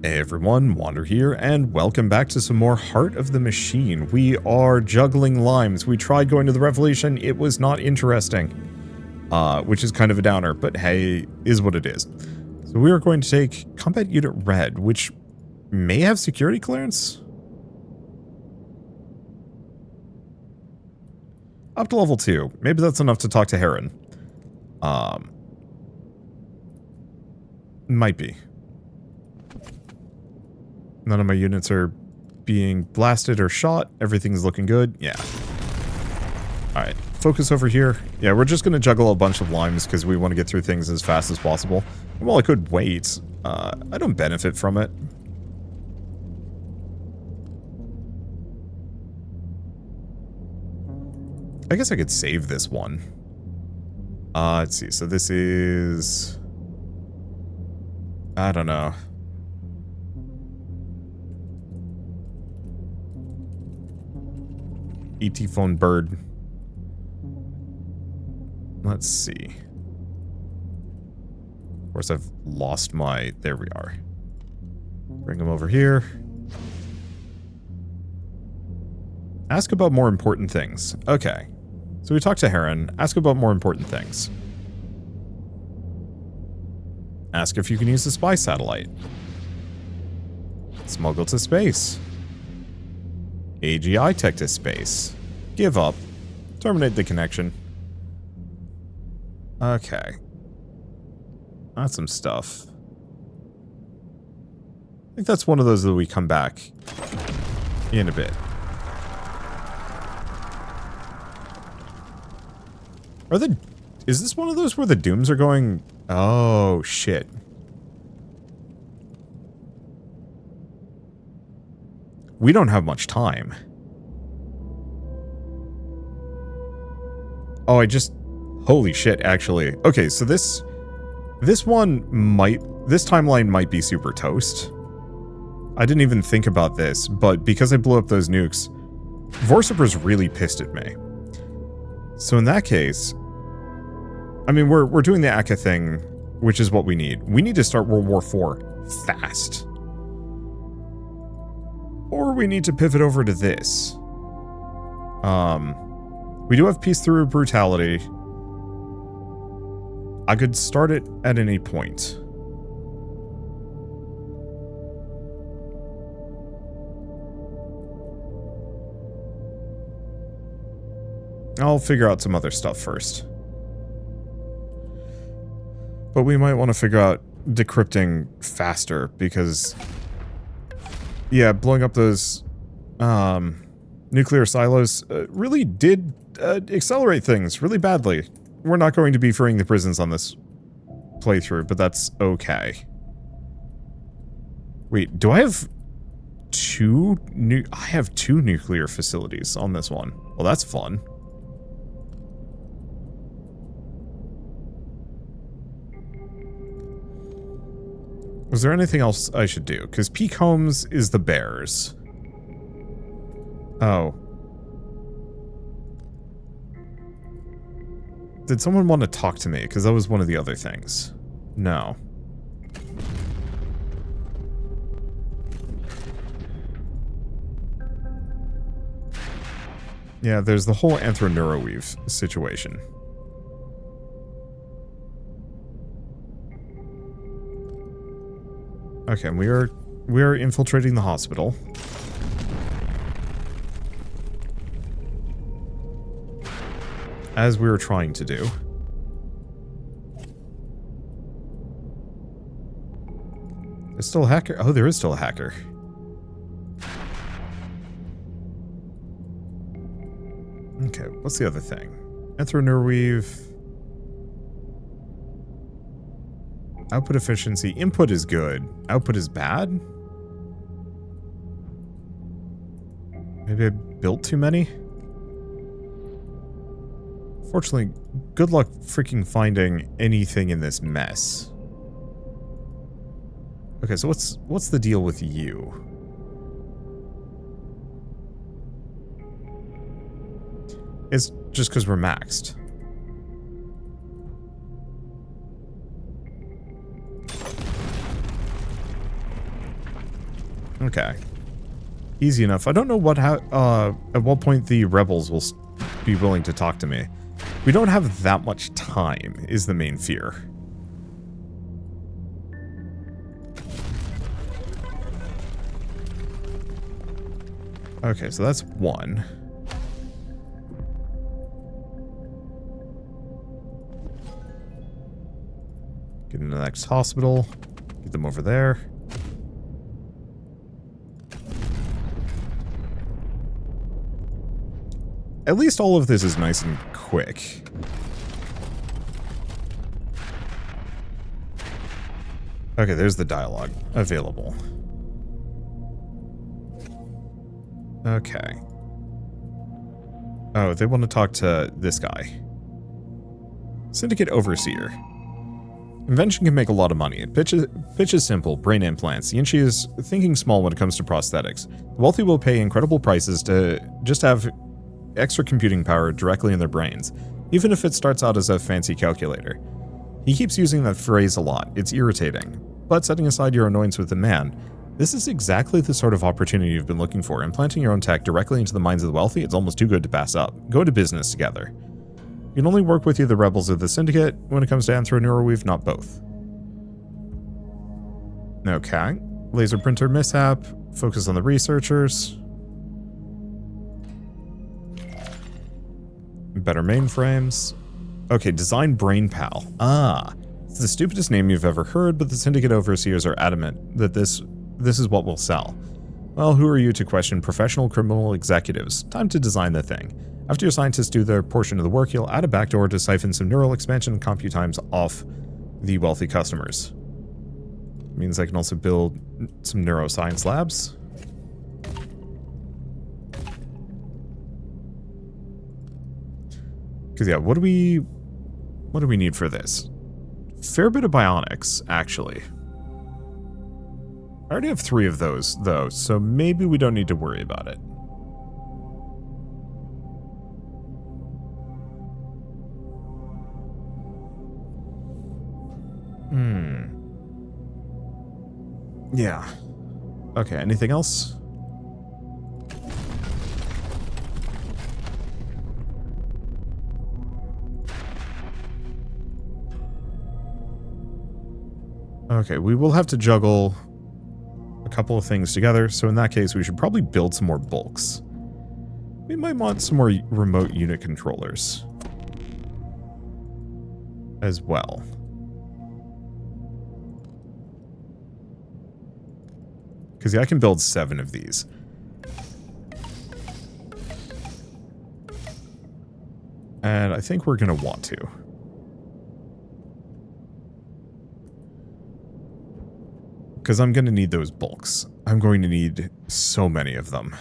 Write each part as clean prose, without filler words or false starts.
Hey everyone, Wander here, and welcome back to some more Heart of the Machine. We are juggling limes. We tried going to the Revelation, it was not interesting. Which is kind of a downer, but hey, is what it is. So we are going to take Combat Unit Red, which may have security clearance? Up to level 2. Maybe that's enough to talk to Heron. Might be. None of my units are being blasted or shot. Everything's looking good. Yeah. Alright. Focus over here. Yeah, we're just going to juggle a bunch of limes because we want to get through things as fast as possible. And while I could wait, I don't benefit from it. I guess I could save this one. Let's see. So this is... I don't know. ET phone bird. Let's see. Of course, I've lost my... There we are. Bring him over here. Ask about more important things. Okay. So we talked to Heron. Ask about more important things. Ask if you can use the spy satellite. Smuggle to space. AGI tech to space. Give up. Terminate the connection. Okay. That's some stuff. I think that's one of those that we come back in a bit. Are the... Is this one of those where the dooms are going... Oh, shit. We don't have much time. Oh, I just... Holy shit, actually. Okay, so this one might... This timeline might be super toast. I didn't even think about this, but because I blew up those nukes, Vorsiper's really pissed at me. So in that case... I mean, we're doing the ACA thing, which is what we need. We need to start World War IV fast. Or we need to pivot over to this. We do have peace through brutality. I could start it at any point. I'll figure out some other stuff first. But we might want to figure out decrypting faster, because... Yeah, blowing up those nuclear silos really did accelerate things really badly. We're not going to be freeing the prisons on this playthrough, but that's okay. Wait, do I have I have two nuclear facilities on this one. Well, that's fun. Was there anything else I should do? Because Peak Homes is the bears. Oh. Did someone want to talk to me? Because that was one of the other things. No. Yeah, there's the whole Anthroneuroweave situation. Okay, we are infiltrating the hospital. As we were trying to do. There's still a hacker? Oh, there is still a hacker. Okay, what's the other thing? Anthroneuroweave. Output efficiency. Input is good. Output is bad? Maybe I built too many? Fortunately, good luck freaking finding anything in this mess. Okay, so what's the deal with you? It's just because we're maxed. Okay. Easy enough. I don't know at what point the rebels will be willing to talk to me. We don't have that much time, is the main fear. Okay, so that's one. Get into the next hospital. Get them over there. At least all of this is nice and quick. Okay, there's the dialogue available. Okay. Oh, they want to talk to this guy. Syndicate Overseer. Invention can make a lot of money. Pitch is simple, brain implants. The Inchi is thinking small when it comes to prosthetics. The wealthy will pay incredible prices to just have extra computing power directly in their brains, even if it starts out as a fancy calculator. He keeps using that phrase a lot. It's irritating. But setting aside your annoyance with the man, this is exactly the sort of opportunity you've been looking for. Implanting your own tech directly into the minds of the wealthy, it's almost too good to pass up. Go to business together. You can only work with either the rebels or the Syndicate when it comes to Anthro-Neuroweave, not both. Okay. Laser printer mishap. Focus on the researchers. Better mainframes. Okay, design brain pal. Ah, it's the stupidest name you've ever heard, but the Syndicate Overseers are adamant that this is what will sell. Well, who are you to question professional criminal executives? Time to design the thing. After your scientists do their portion of the work, you'll add a backdoor to siphon some neural expansion and compute times off the wealthy customers. Means I can also build some neuroscience labs. Because yeah, what do we need for this? Fair bit of bionics, actually. I already have 3 of those, though, so maybe we don't need to worry about it. Yeah. Okay, anything else? Okay, we will have to juggle a couple of things together, so in that case we should probably build some more bulks. We might want some more remote unit controllers as well. Because yeah, I can build 7 of these. And I think we're going to want to. Because I'm going to need those bulks. I'm going to need so many of them.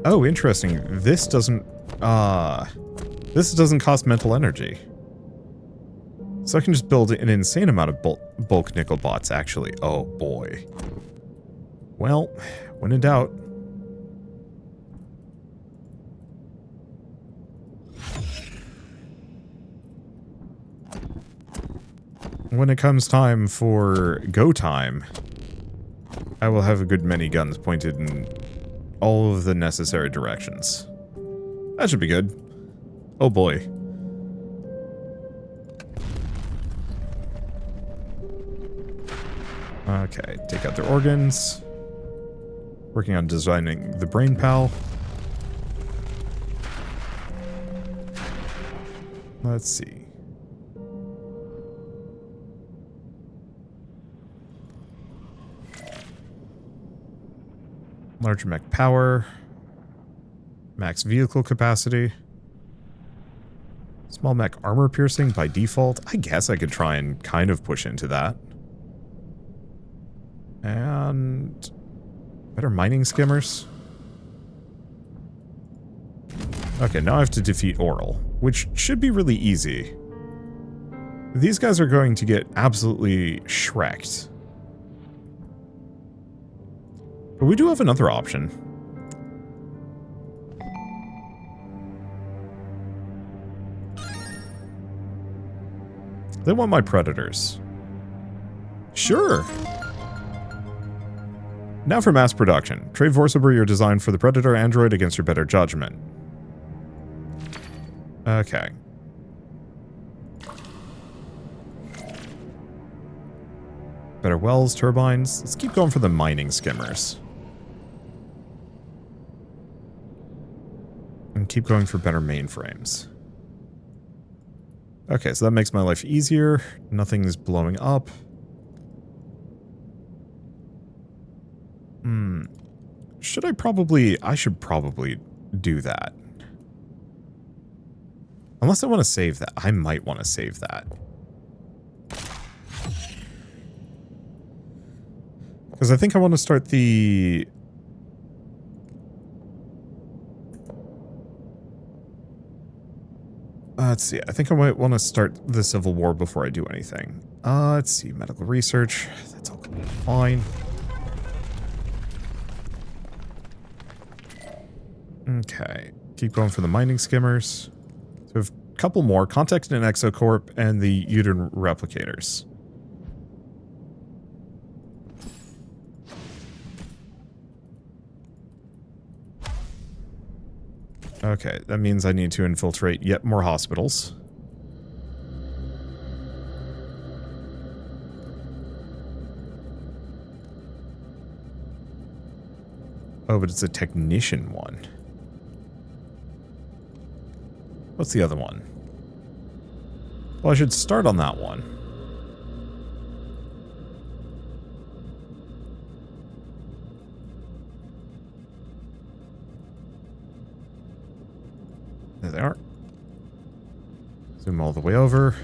Oh, interesting. This doesn't cost mental energy. So I can just build an insane amount of bulk nickel bots, actually. Oh, boy. Well, when in doubt. When it comes time for go time, I will have a good many guns pointed in all of the necessary directions. That should be good. Oh boy. Okay, take out their organs. Working on designing the brain pal. Let's see. Larger mech power. Max vehicle capacity. Small mech armor piercing by default. I guess I could try and kind of push into that. And better mining skimmers. Okay, now I have to defeat Oral, which should be really easy. These guys are going to get absolutely shreked. But we do have another option. They want my predators. Sure. Now for mass production. Trade forcibly your design for the predator android against your better judgment. Okay. Better wells, turbines. Let's keep going for the mining skimmers. And keep going for better mainframes. Okay, so that makes my life easier. Nothing's blowing up. Should I probably... I should probably do that. Unless I want to save that. I might want to save that. Because I think I want to start the... let's see. I think I might want to start the Civil War before I do anything. Let's see. Medical research. That's all fine. Okay. Keep going for the mining skimmers. So we have a couple more. Contact an Exocorp and the uterine replicators. Okay, that means I need to infiltrate yet more hospitals. Oh, but it's a technician one. What's the other one? Well, I should start on that one. There they are. Zoom all the way over.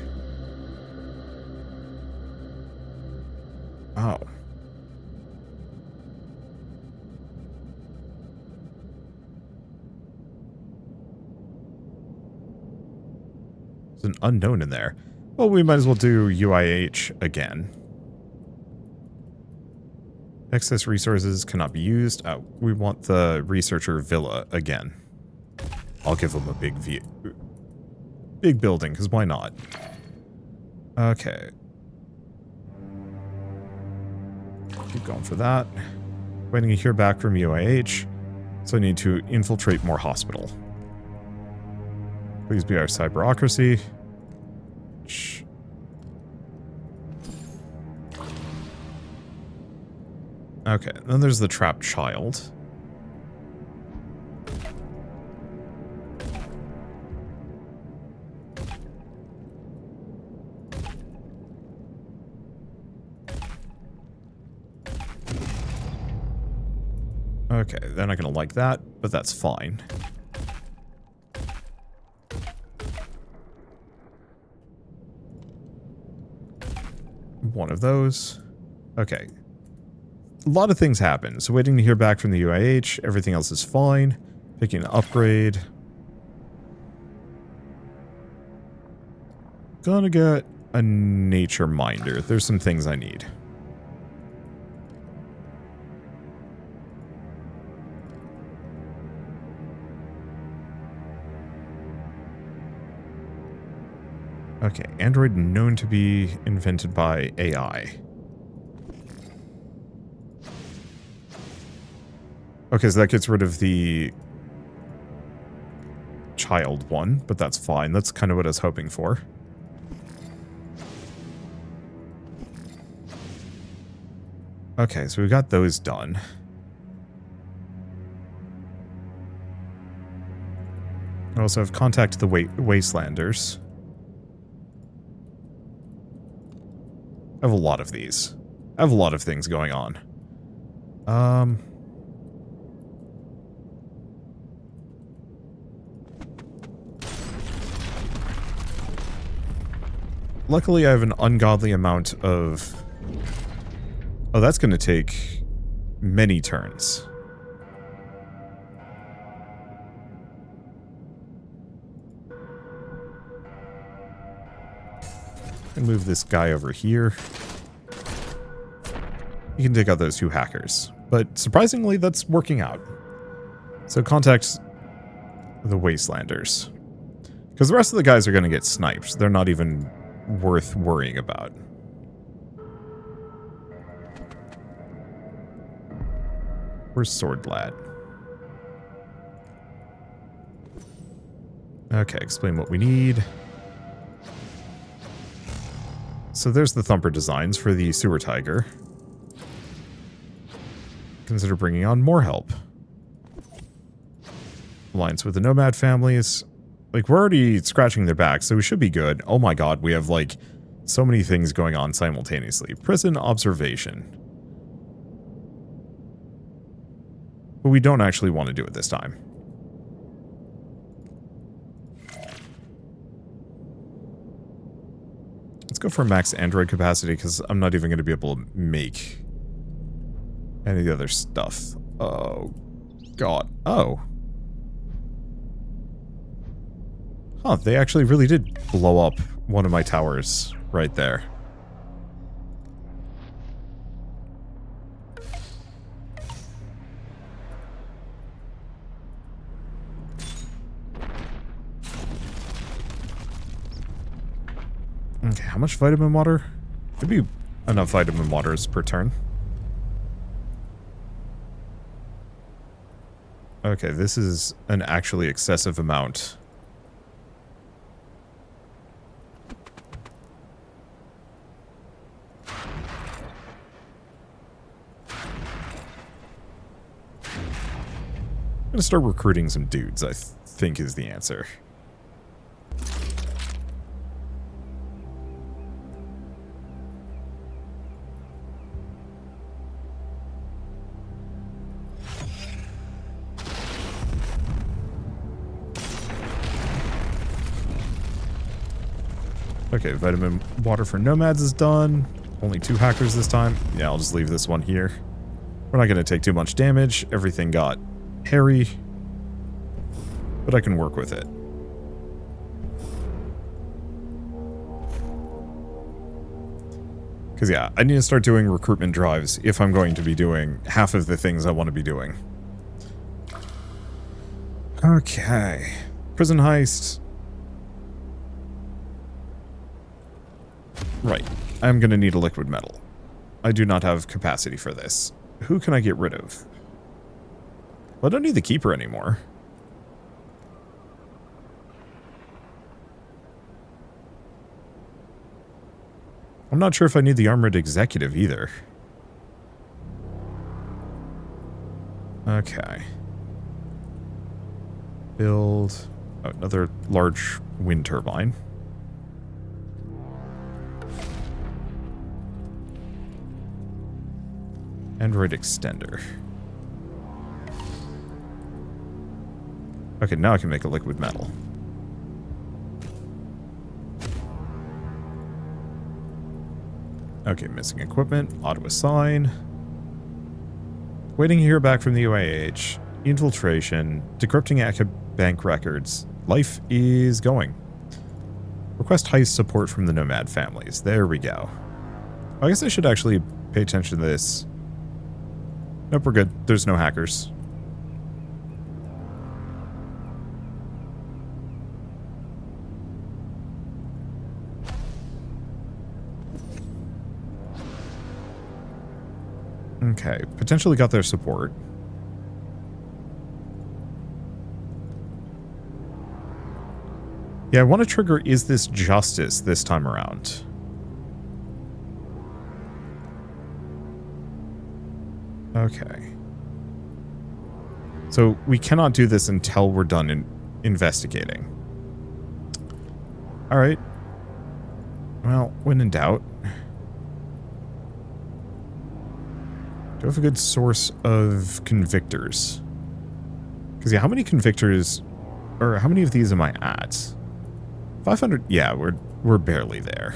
Oh. There's an unknown in there. Well, we might as well do UIH again. Excess resources cannot be used. We want the researcher villa again. I'll give them a big view. Big building, because why not? Okay. Keep going for that. Waiting to hear back from UIH. So I need to infiltrate more hospital. Please be our cyberocracy. Shh. Okay, then there's the trapped child. Okay, they're not going to like that, but that's fine. One of those. Okay. A lot of things happen. So waiting to hear back from the UIH. Everything else is fine. Picking an upgrade. Gonna get a nature minder. There's some things I need. Okay, android known to be invented by AI. Okay, so that gets rid of the child one, but that's fine. That's kind of what I was hoping for. Okay, so we got those done. I also have contact the Wastelanders. I have a lot of these. I have a lot of things going on. Luckily, I have an ungodly amount of... Oh, that's going to take many turns. And move this guy over here. You can take out those 2 hackers. But surprisingly, that's working out. So contact the Wastelanders. Because the rest of the guys are going to get sniped. They're not even worth worrying about. Where's Sword Lad? Okay, explain what we need. So there's the Thumper designs for the Sewer Tiger. Consider bringing on more help. Alliance with the Nomad families. Like, we're already scratching their backs, so we should be good. Oh my god, we have, like, so many things going on simultaneously. Prison observation. But we don't actually want to do it this time. Let's go for max android capacity, because I'm not even going to be able to make any of the other stuff. Oh, God. Oh. Huh, they actually really did blow up one of my towers right there. Okay, how much vitamin water? Could be enough vitamin waters per turn. Okay, this is an actually excessive amount. I'm gonna start recruiting some dudes, I think is the answer. Okay, vitamin water for nomads is done. Only 2 hackers this time. Yeah, I'll just leave this one here. We're not going to take too much damage. Everything got hairy. But I can work with it. Because yeah, I need to start doing recruitment drives if I'm going to be doing half of the things I want to be doing. Okay. Prison heist. Right. I'm going to need a liquid metal. I do not have capacity for this. Who can I get rid of? Well, I don't need the Keeper anymore. I'm not sure if I need the Armored Executive either. Okay. Build another large wind turbine. Android extender. Okay, now I can make a liquid metal. Okay, missing equipment. Auto assign. Waiting to hear back from the UAH. Infiltration. Decrypting bank records. Life is going. Request heist support from the Nomad families. There we go. I guess I should actually pay attention to this. Nope, we're good. There's no hackers. Okay, potentially got their support. Yeah, I want to trigger Is This Justice this time around. Okay. So we cannot do this until we're done investigating. Alright. Well, when in doubt. Do I have a good source of convictors? Because yeah, how many convictors, or how many of these am I at? 500? Yeah, we're barely there.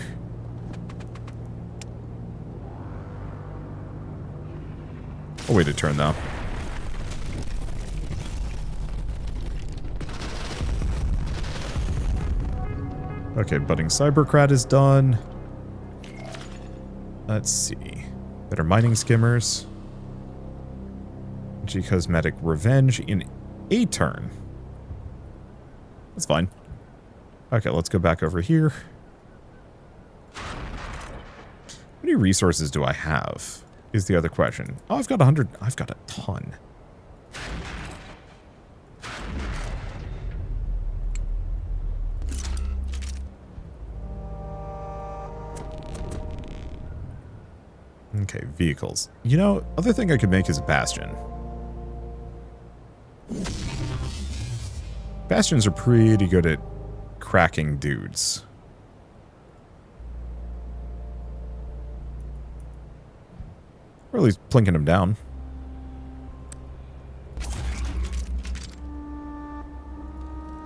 I'll wait a turn though. Okay, budding cybercrat is done. Let's see. Better mining skimmers. G-Cosmetic Revenge in a turn. That's fine. Okay, let's go back over here. How many resources do I have? Is the other question. Oh, I've got 100. I've got a ton. Okay, vehicles. You know, other thing I could make is a bastion. Bastions are pretty good at cracking dudes. Or at least plinking them down.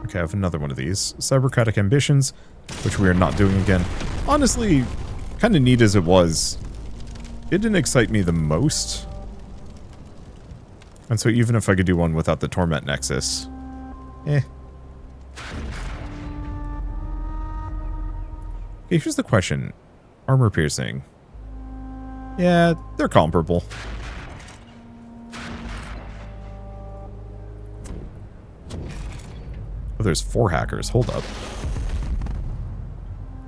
Okay, I have another one of these. Cybercratic Ambitions, which we are not doing again. Honestly, kind of neat as it was, it didn't excite me the most. And so even if I could do one without the Torment Nexus, eh. Okay, here's the question. Armor piercing. Yeah, they're comparable. Oh, there's 4 hackers. Hold up.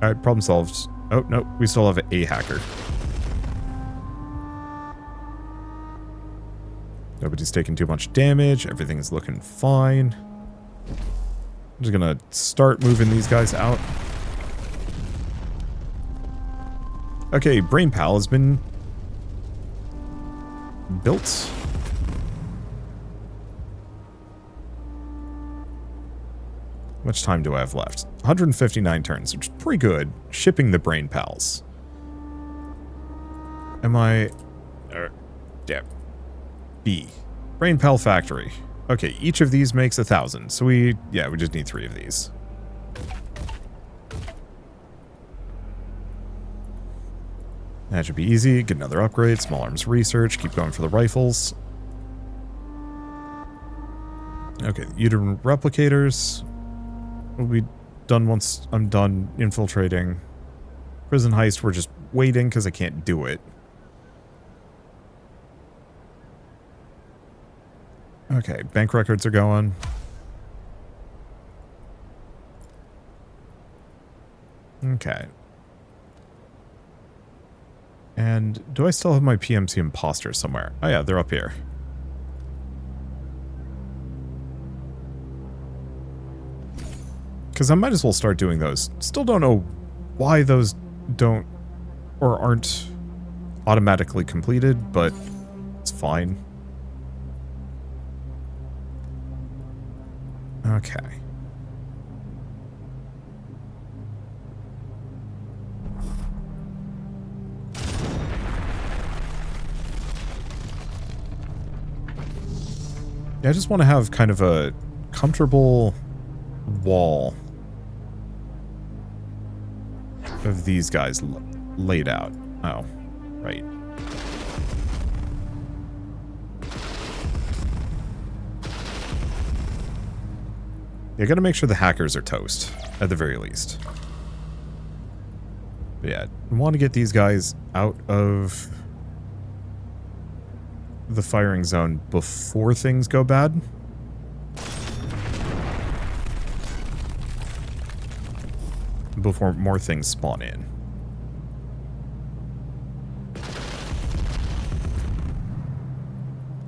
Alright, problem solved. Oh, no, we still have a hacker. Nobody's taking too much damage. Everything's looking fine. I'm just gonna start moving these guys out. Okay, Brain Pal has been built. How much time do I have left? 159 turns, which is pretty good. Shipping the Brain Pals. Am I... damn. B. Brain Pal Factory. Okay, each of these makes 1,000. So we just need 3 of these. That should be easy. Get another upgrade. Small arms research. Keep going for the rifles. Okay, uterine replicators will be done once I'm done infiltrating. Prison heist, we're just waiting because I can't do it. Okay, bank records are going. Okay. And do I still have my PMC imposter somewhere? Oh yeah, they're up here. Because I might as well start doing those. Still don't know why those don't or aren't automatically completed, but it's fine. Okay. Yeah, I just want to have kind of a comfortable wall of these guys laid out. Oh, right. You gotta make sure the hackers are toast, at the very least. But yeah, I want to get these guys out of the firing zone before things go bad. Before more things spawn in.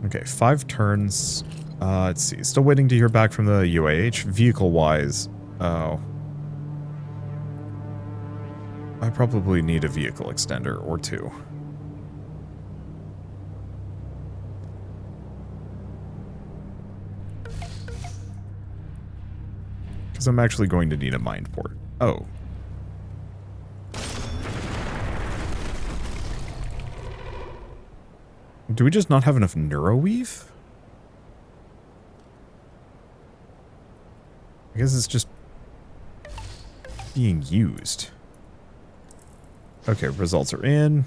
Okay, 5 turns. Let's see. Still waiting to hear back from the UAH. Vehicle-wise, oh. I probably need a vehicle extender or 2. Because I'm actually going to need a mind port. Oh. Do we just not have enough neuroweave? I guess it's just being used. Okay, results are in.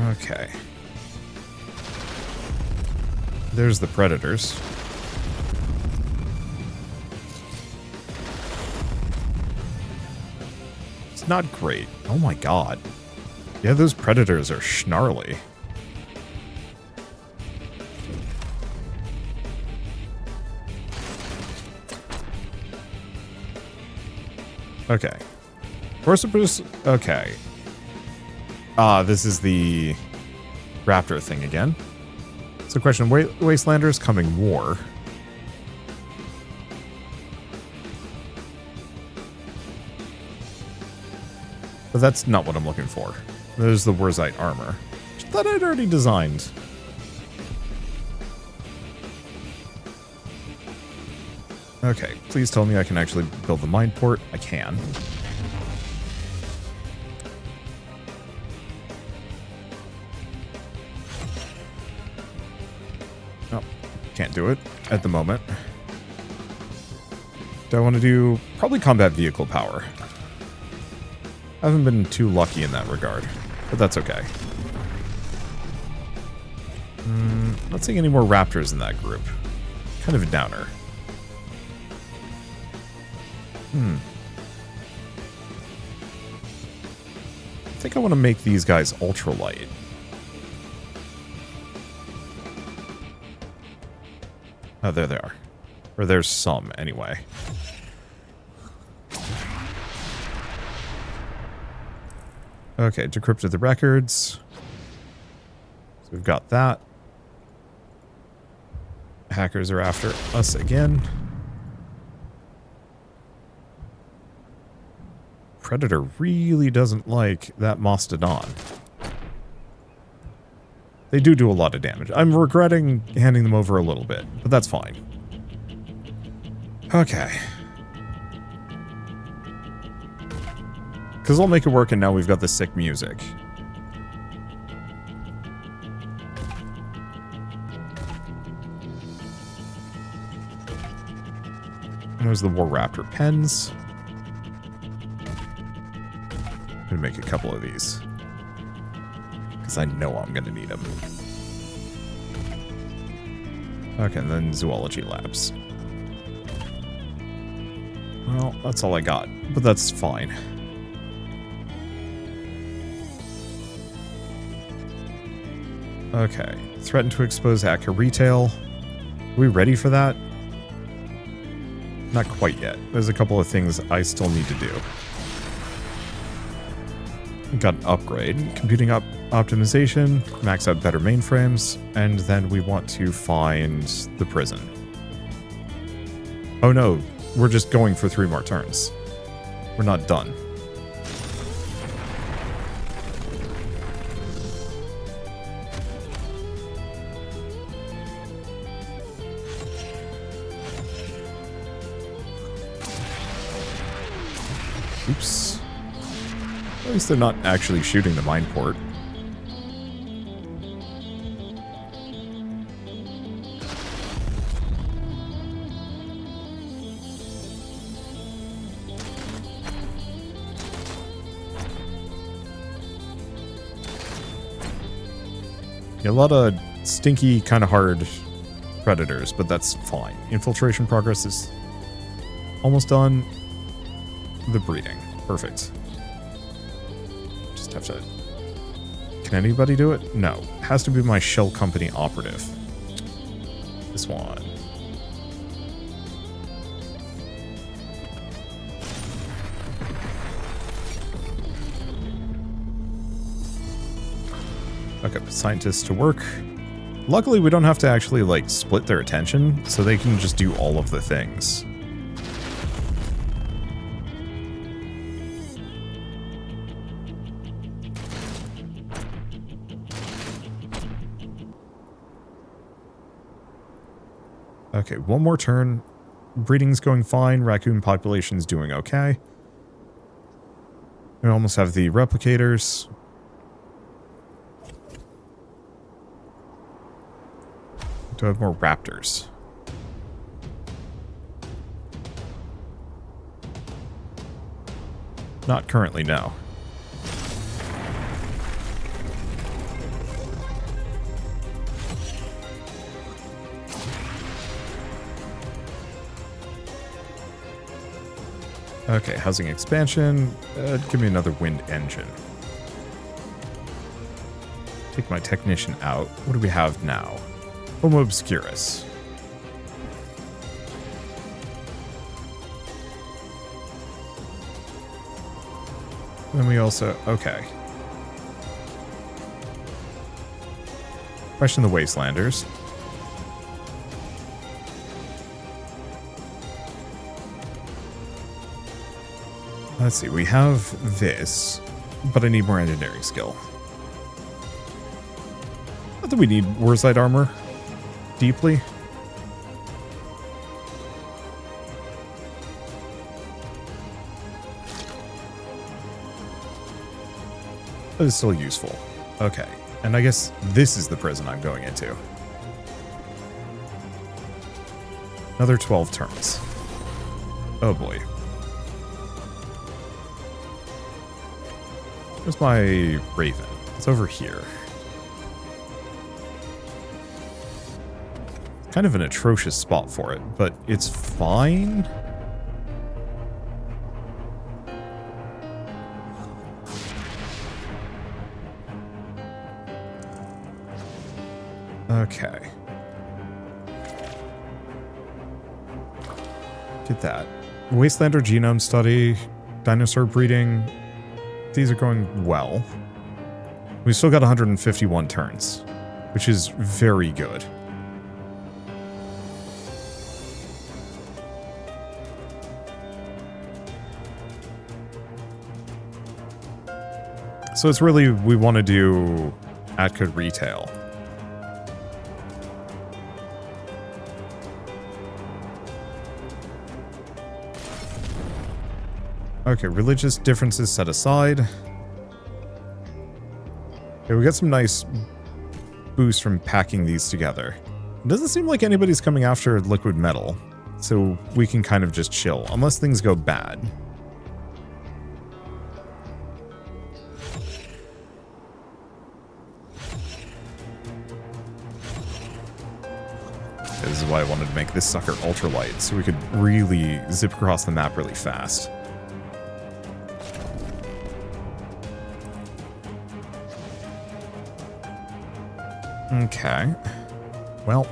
Okay. There's the predators. It's not great. Oh my god. Yeah, those predators are snarly. Okay. We're supposed... Okay. This is the raptor thing again. So question, Wastelanders coming war. But that's not what I'm looking for. There's the Wurzite armor. Which I thought I'd already designed. Okay, please tell me I can actually build the mine port. I can. Oh, can't do it at the moment. Do I want to do probably combat vehicle power? I haven't been too lucky in that regard, but that's okay. Not seeing any more raptors in that group. Kind of a downer. I think I want to make these guys ultralight. Oh, there they are. Or there's some, anyway. Okay, decrypted the records. So we've got that. Hackers are after us again. Predator really doesn't like that mastodon. They do a lot of damage. I'm regretting handing them over a little bit, but that's fine. Okay. Because I'll make it work, and now we've got the sick music. And there's the War Raptor pens. I'm going to make a couple of these. Because I know I'm going to need them. Okay, and then zoology labs. Well, that's all I got, but that's fine. Okay, threaten to expose hacker retail. Are we ready for that? Not quite yet. There's a couple of things I still need to do. Got an upgrade. Computing optimization, max out better mainframes, and then we want to find the prison. Oh no, we're just going for 3 more turns. We're not done. Oops. At least they're not actually shooting the mine port. Yeah, a lot of stinky, kind of hard predators, but that's fine. Infiltration progress is almost done. The breeding. Perfect. Just have to... Can anybody do it? No. It has to be my shell company operative. This one. Okay, put scientists to work. Luckily, we don't have to actually, like, split their attention, so they can just do all of the things. Okay, one more turn. Breeding's going fine. Raccoon population's doing okay. We almost have the replicators. Do I have more raptors? Not currently, no. Okay, housing expansion. Give me another wind engine. Take my technician out. What do we have now? Homo Obscurus. Then we also... Okay. Question the Wastelanders. Let's see, we have this, but I need more engineering skill. Not that we need Warside armor deeply. But it's still useful. Okay, and I guess this is the prison I'm going into. Another 12 turns. Oh boy. Where's my Raven? It's over here. Kind of an atrocious spot for it, but it's fine. Okay. Did that. Wastelander genome study, dinosaur breeding. These are going well. We've still got 151 turns, which is very good. So it's really, we want to do Atka retail. Okay, religious differences set aside. Okay, we got some nice boosts from packing these together. It doesn't seem like anybody's coming after liquid metal, so we can kind of just chill, unless things go bad. This is why I wanted to make this sucker ultralight, so we could really zip across the map really fast. Okay. Well.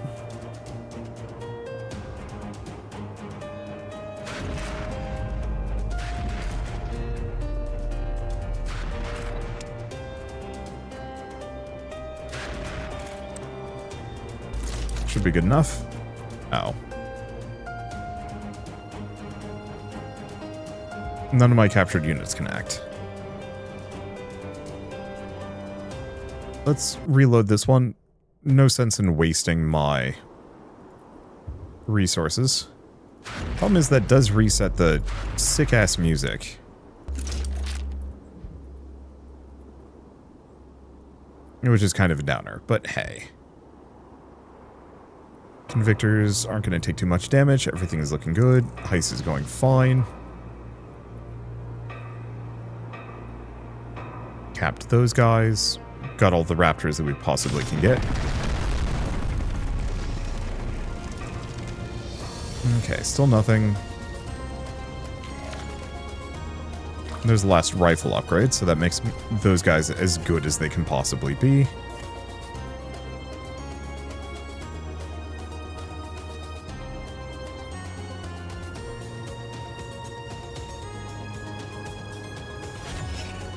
Should be good enough. Oh. None of my captured units can act. Let's reload this one. No sense in wasting my resources. Problem is that does reset the sick-ass music. Which is kind of a downer, but hey. Convictors aren't going to take too much damage. Everything is looking good. Heist is going fine. Capped those guys. Got all the raptors that we possibly can get. Okay, still nothing. There's the last rifle upgrade, so that makes those guys as good as they can possibly be. I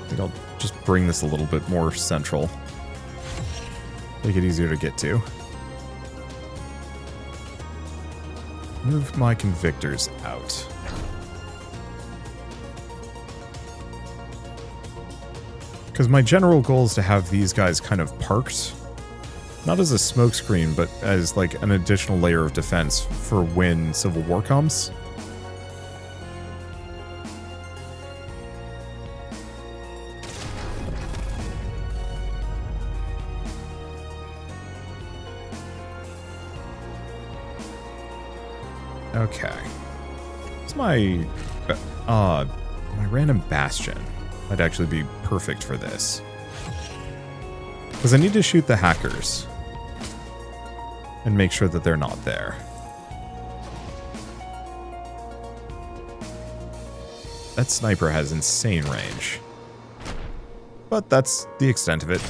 think I'll just bring this a little bit more central. Make it easier to get to. Move my convictors out. Because my general goal is to have these guys kind of parked. Not as a smokescreen, but as like an additional layer of defense for when Civil War comes. Okay. It's my random bastion might actually be perfect for this. Because I need to shoot the hackers. And make sure that they're not there. That sniper has insane range. But that's the extent of it.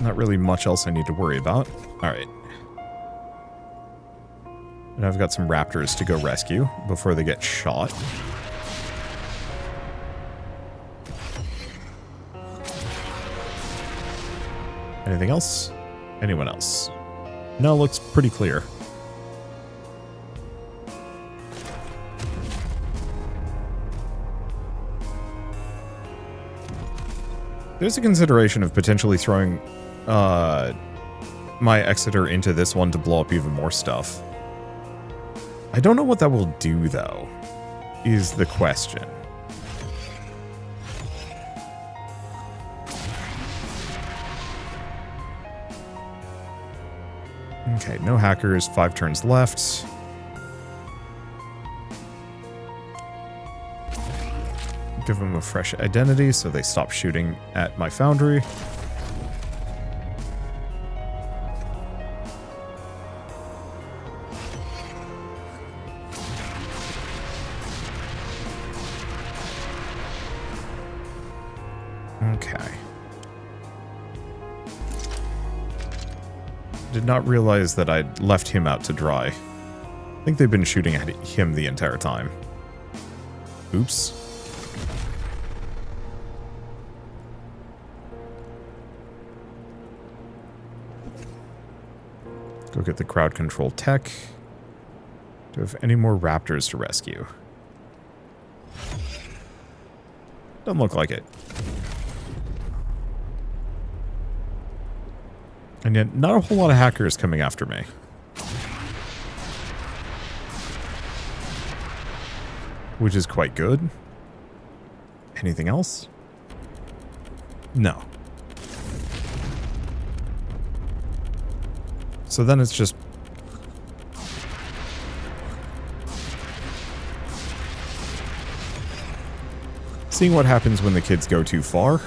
Not really much else I need to worry about. Alright. And I've got some raptors to go rescue before they get shot. Anything else? Anyone else? No, looks pretty clear. There's a consideration of potentially throwing my Exeter into this one to blow up even more stuff. I don't know what that will do, though, is the question. Okay, no hackers, 5 turns left. Give them a fresh identity so they stop shooting at my foundry. Okay. Did not realize that I'd left him out to dry. I think they've been shooting at him the entire time. Oops. Go get the crowd control tech. Do I have any more raptors to rescue? Doesn't look like it. And yet, not a whole lot of hackers coming after me. Which is quite good. Anything else? No. So then it's just... seeing what happens when the kids go too far.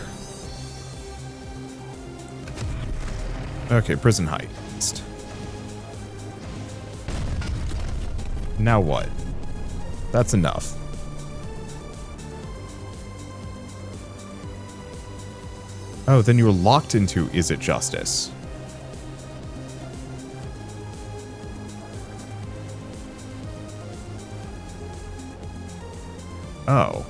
Okay, prison heist. Now what? That's enough. Oh, then you're locked into Is It Justice? Oh.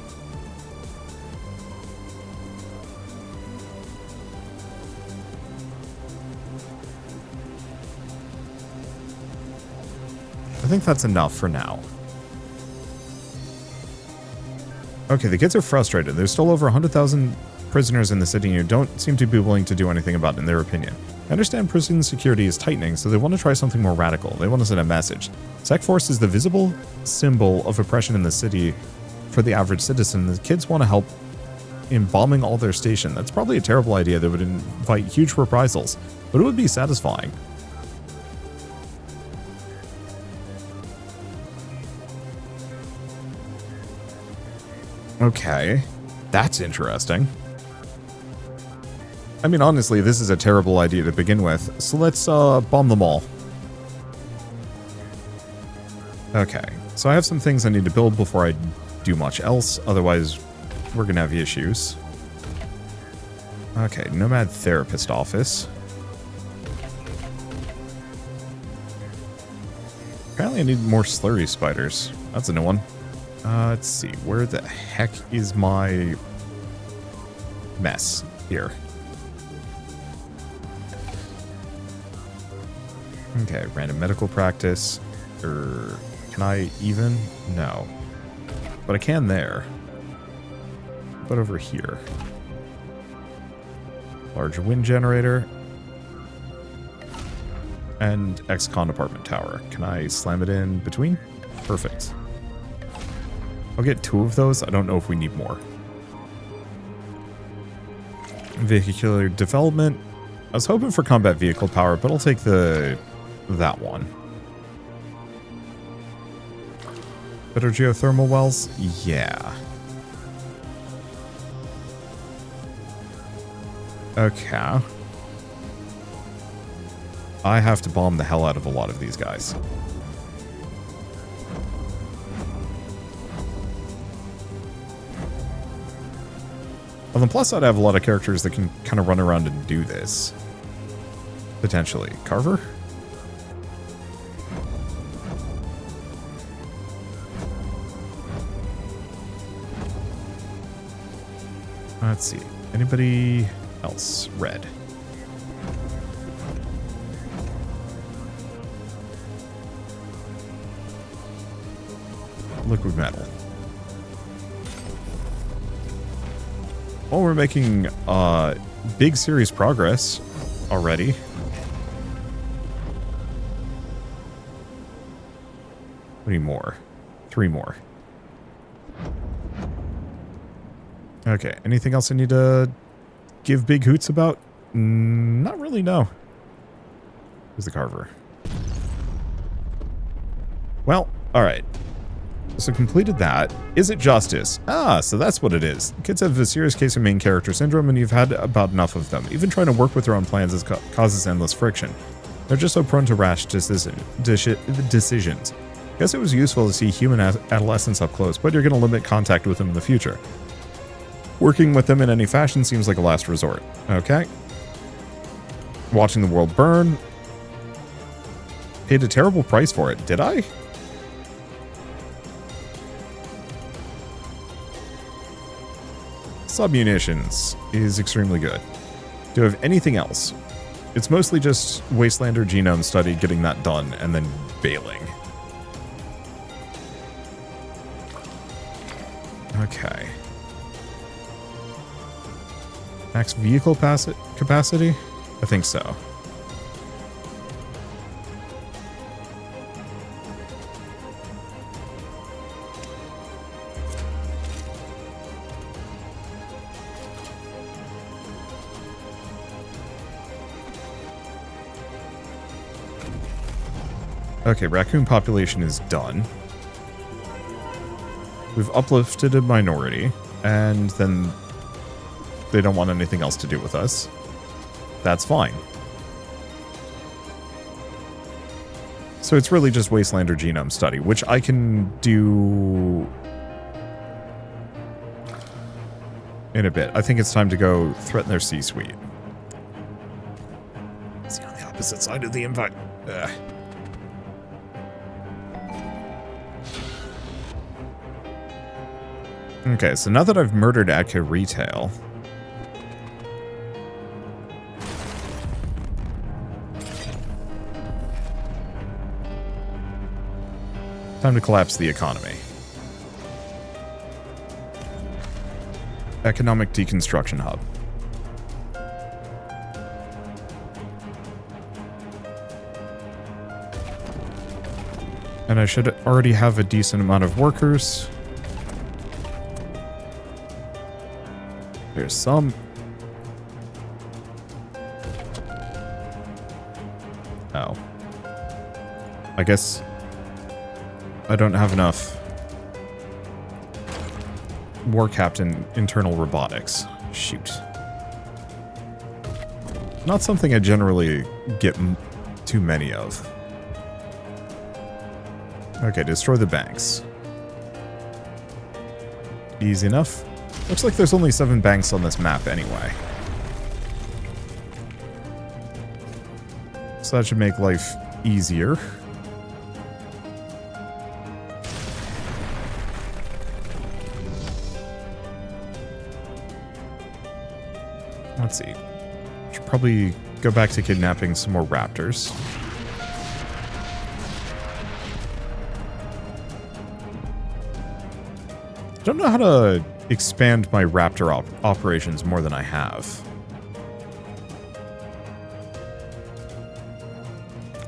I think that's enough for now. Okay, the kids are frustrated. There's still over 100,000 prisoners in the city who don't seem to be willing to do anything about it in their opinion. I understand prison security is tightening, so they want to try something more radical. They want to send a message. Sec Force is the visible symbol of oppression in the city for the average citizen. The kids want to help in bombing all their station. That's probably a terrible idea that would invite huge reprisals, but it would be satisfying. Okay, that's interesting. I mean, honestly, this is a terrible idea to begin with, so let's bomb them all. Okay, so I have some things I need to build before I do much else, otherwise we're gonna have issues. Okay, Nomad Therapist Office. Apparently I need more slurry spiders. That's a new one. Let's see, where the heck is my mess? Here. Okay, random medical practice. Can I even? No. But I can there. But over here. Large wind generator. And ex-con apartment tower. Can I slam it in between? Perfect. I'll get 2 of those. I don't know if we need more. Vehicular development. I was hoping for combat vehicle power, but I'll take that one. Better geothermal wells? Yeah. Okay. I have to bomb the hell out of a lot of these guys. On the plus side, I have a lot of characters that can kind of run around and do this. Potentially. Carver? Let's see. Anybody else? Red. Liquid metal. Well, we're making big serious progress already. We need more. 3 more. Okay, anything else I need to give big hoots about? Not really, no. Who's the Carver? Well, alright. So completed that. Is it justice? Ah, so that's what it is. Kids have a serious case of main character syndrome, and you've had about enough of them. Even trying to work with their own plans causes endless friction. They're just so prone to rash decisions. Guess it was useful to see human adolescents up close, but you're going to limit contact with them in the future. Working with them in any fashion seems like a last resort. Okay. Watching the world burn. Paid a terrible price for it. Did I? Submunitions is extremely good. Do I have anything else? It's mostly just Wastelander genome study, getting that done, and then bailing. Okay. Max vehicle capacity? I think so. Okay, raccoon population is done. We've uplifted a minority, and then they don't want anything else to do with us. That's fine. So it's really just Wastelander genome study, which I can do in a bit. I think it's time to go threaten their C-suite. See, on the opposite side of the invite. Ugh. Okay, so now that I've murdered Atka Retail... time to collapse the economy. Economic deconstruction hub. And I should already have a decent amount of workers. There's some. Oh. I guess I don't have enough War Captain internal robotics. Shoot. Not something I generally get too many of. Okay, destroy the banks. Easy enough. Looks like there's only 7 banks on this map anyway. So that should make life easier. Let's see. Should probably go back to kidnapping some more raptors. I don't know how to expand my raptor operations more than I have.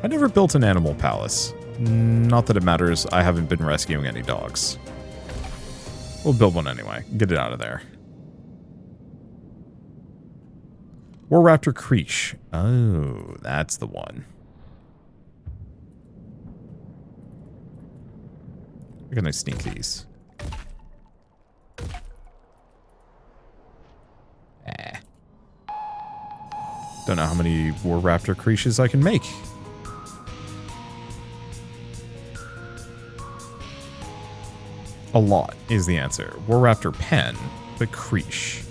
I never built an animal palace. Not that it matters, I haven't been rescuing any dogs. We'll build one anyway. Get it out of there. War Raptor Creech. Oh, that's the one. We're gonna sneak these. Don't know how many War Raptor creatures I can make. A lot is the answer. War Raptor pen, but creesh.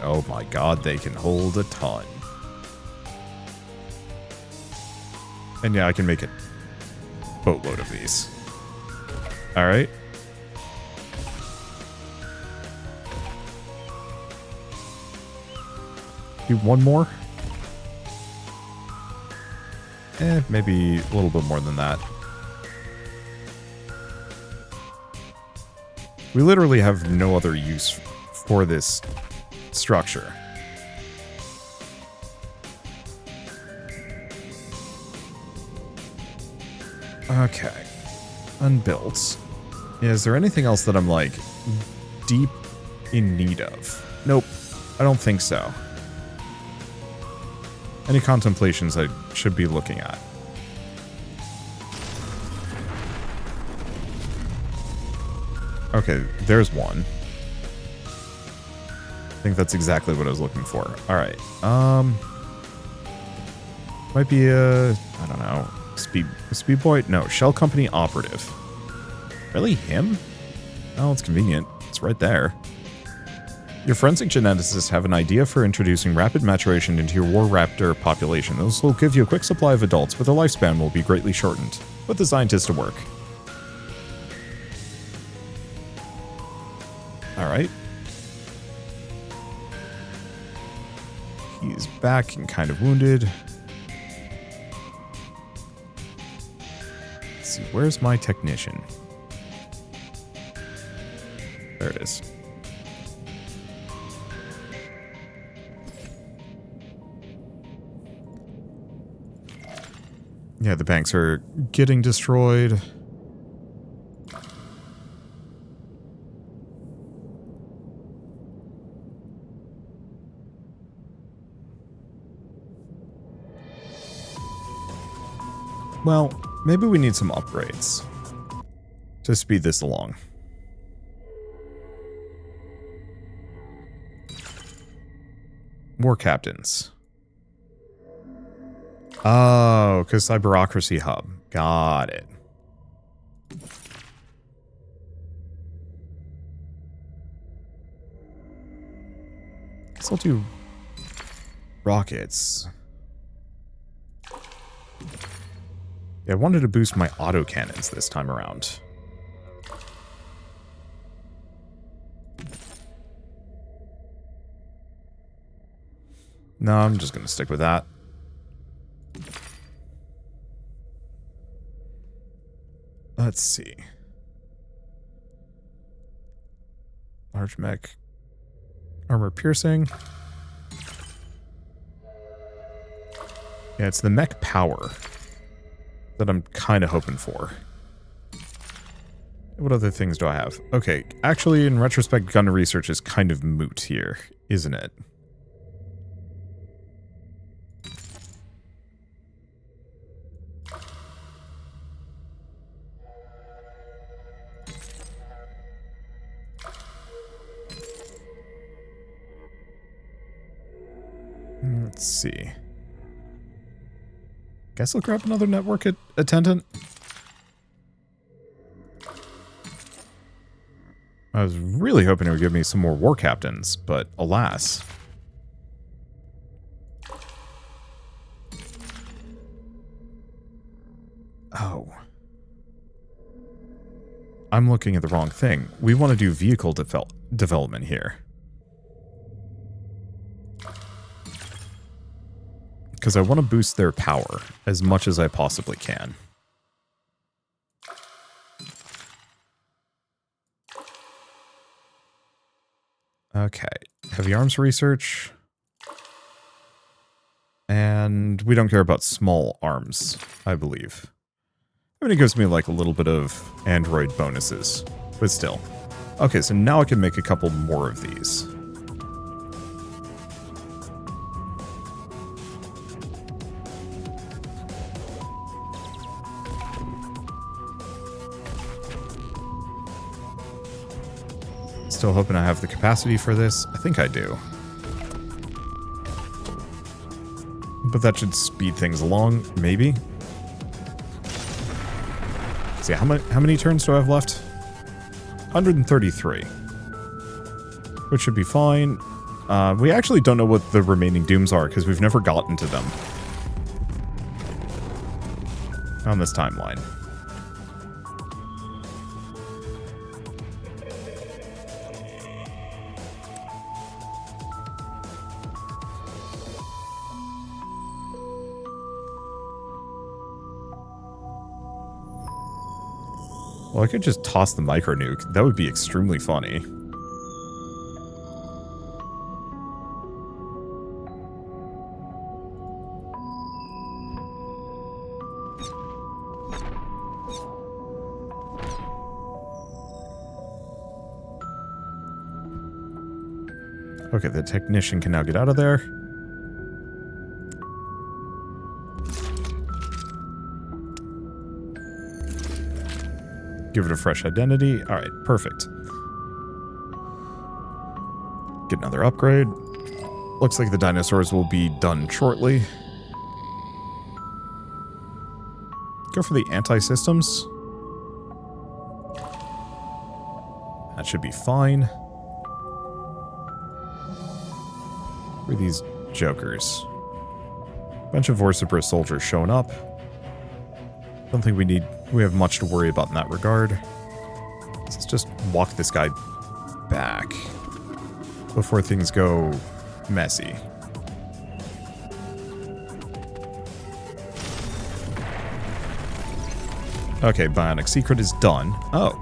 Oh my god, they can hold a ton. And yeah, I can make a boatload of these. Alright. Do one more. Maybe a little bit more than that. We literally have no other use for this structure. Okay. Unbuilt. Is there anything else that I'm, like, deep in need of? Nope. I don't think so. Any contemplations I should be looking at? Okay, there's one. I think that's exactly what I was looking for. Alright. Might be a... I don't know. Speed boy? No, Shell Company operative. Really? Him? Oh, it's convenient. It's right there. Your forensic geneticists have an idea for introducing rapid maturation into your War Raptor population. This will give you a quick supply of adults, but their lifespan will be greatly shortened. Put the scientists to work. Alright. He's back and kind of wounded. Let's see, where's my technician? There it is. Yeah, the banks are getting destroyed. Well, maybe we need some upgrades to speed this along. War captains. Oh, because Cyberocracy Hub. Got it. Guess I'll do rockets. Yeah, I wanted to boost my autocannons this time around. No, I'm just going to stick with that. Let's see. Large mech. Armor piercing. Yeah, it's the mech power that I'm kind of hoping for. What other things do I have? Okay, actually, in retrospect, gun research is kind of moot here, isn't it? Let's see. Guess I'll grab another network attendant. I was really hoping it would give me some more war captains, but alas. Oh. I'm looking at the wrong thing. We want to do vehicle development here. Because I want to boost their power as much as I possibly can. Okay. Heavy arms research. And we don't care about small arms, I believe. I mean, it gives me like a little bit of android bonuses, but still. Okay, so now I can make a couple more of these. Still hoping I have the capacity for this. I think I do. But that should speed things along, maybe. Let's see, how many turns do I have left? 133. Which should be fine. We actually don't know what the remaining dooms are because we've never gotten to them on this timeline. Well, I could just toss the micro nuke. That would be extremely funny. Okay, the technician can now get out of there. Give it a fresh identity. Alright, perfect. Get another upgrade. Looks like the dinosaurs will be done shortly. Go for the anti-systems. That should be fine. Who are these jokers? Bunch of Vorciferous soldiers showing up. Don't think we have much to worry about in that regard. Let's just walk this guy back before things go messy. Okay, Bionic Secret is done. Oh,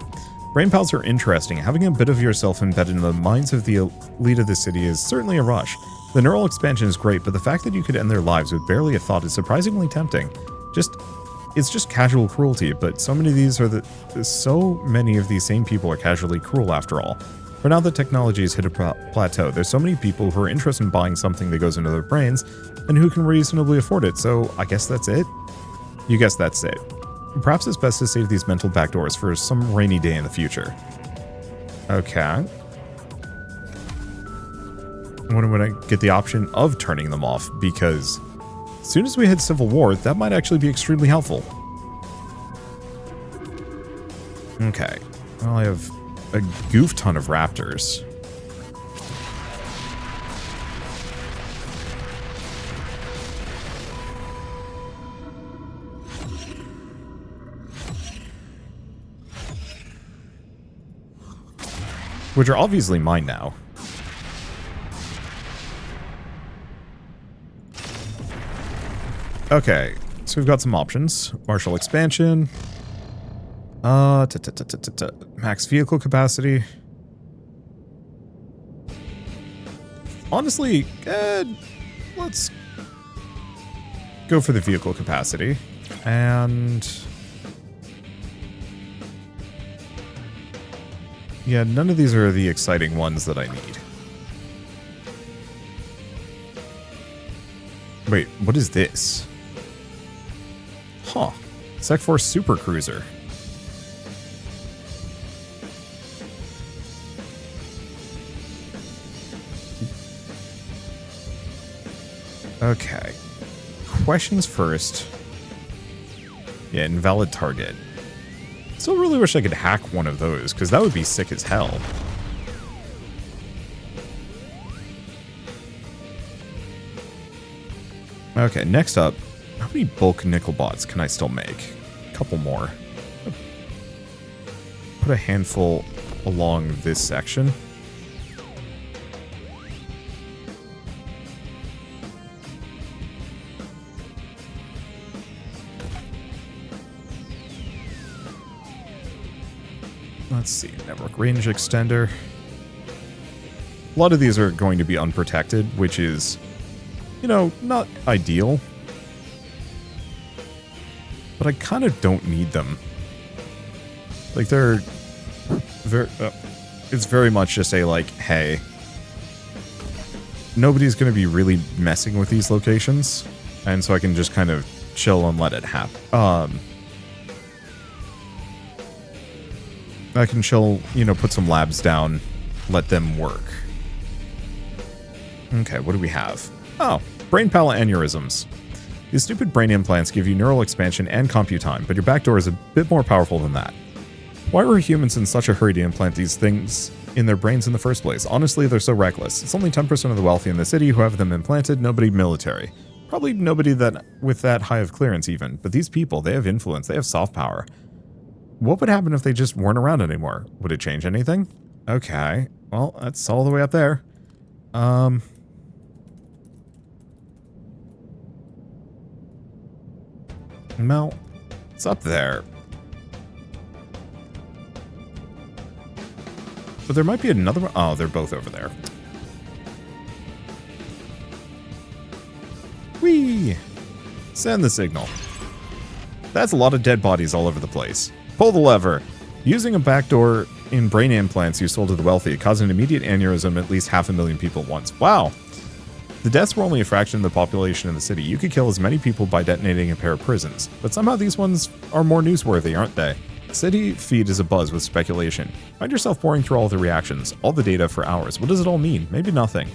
brain pals are interesting. Having a bit of yourself embedded in the minds of the elite of the city is certainly a rush. The neural expansion is great, but the fact that you could end their lives with barely a thought is surprisingly tempting. It's just casual cruelty, but so many of these same people are casually cruel after all. For now that technology has hit a plateau, there's so many people who are interested in buying something that goes into their brains and who can reasonably afford it, so I guess that's it? You guess that's it. Perhaps it's best to save these mental backdoors for some rainy day in the future. Okay. When I get the option of turning them off, because as soon as we hit Civil War, that might actually be extremely helpful. Okay. Well, I have a goof ton of raptors. Which are obviously mine now. Okay, so we've got some options. Martial expansion. Max vehicle capacity. Honestly, let's go for the vehicle capacity. And yeah, none of these are the exciting ones that I need. Wait, what is this? Huh. Sec Force Super Cruiser. Okay. Questions first. Yeah, invalid target. Still really wish I could hack one of those, because that would be sick as hell. Okay, next up, how many bulk nickel bots can I still make? A couple more. Put a handful along this section. Let's see, network range extender. A lot of these are going to be unprotected, which is, you know, not ideal. But I kind of don't need them. Like, they're very, it's very much just a, like, hey, nobody's going to be really messing with these locations. And so I can just kind of chill and let it happen. I can chill, you know, put some labs down let them work. Okay, what do we have? Oh, brain pal aneurysms. These stupid brain implants give you neural expansion and compute time, but your backdoor is a bit more powerful than that. Why were humans in such a hurry to implant these things in their brains in the first place? Honestly, they're so reckless. It's only 10% of the wealthy in the city who have them implanted, nobody military. Probably nobody that with that high of clearance even, but these people, they have influence, they have soft power. What would happen if they just weren't around anymore? Would it change anything? Okay, well, that's all the way up there. Mel, it's up there. But there might be another one. Oh, they're both over there. Whee! Send the signal. That's a lot of dead bodies all over the place. Pull the lever. Using a backdoor in brain implants you sold to the wealthy, it caused an immediate aneurysm at least 500,000 people at once. Wow. The deaths were only a fraction of the population in the city. You could kill as many people by detonating a pair of prisons. But somehow these ones are more newsworthy, aren't they? City feed is abuzz with speculation. Find yourself pouring through all the reactions, all the data for hours. What does it all mean? Maybe nothing.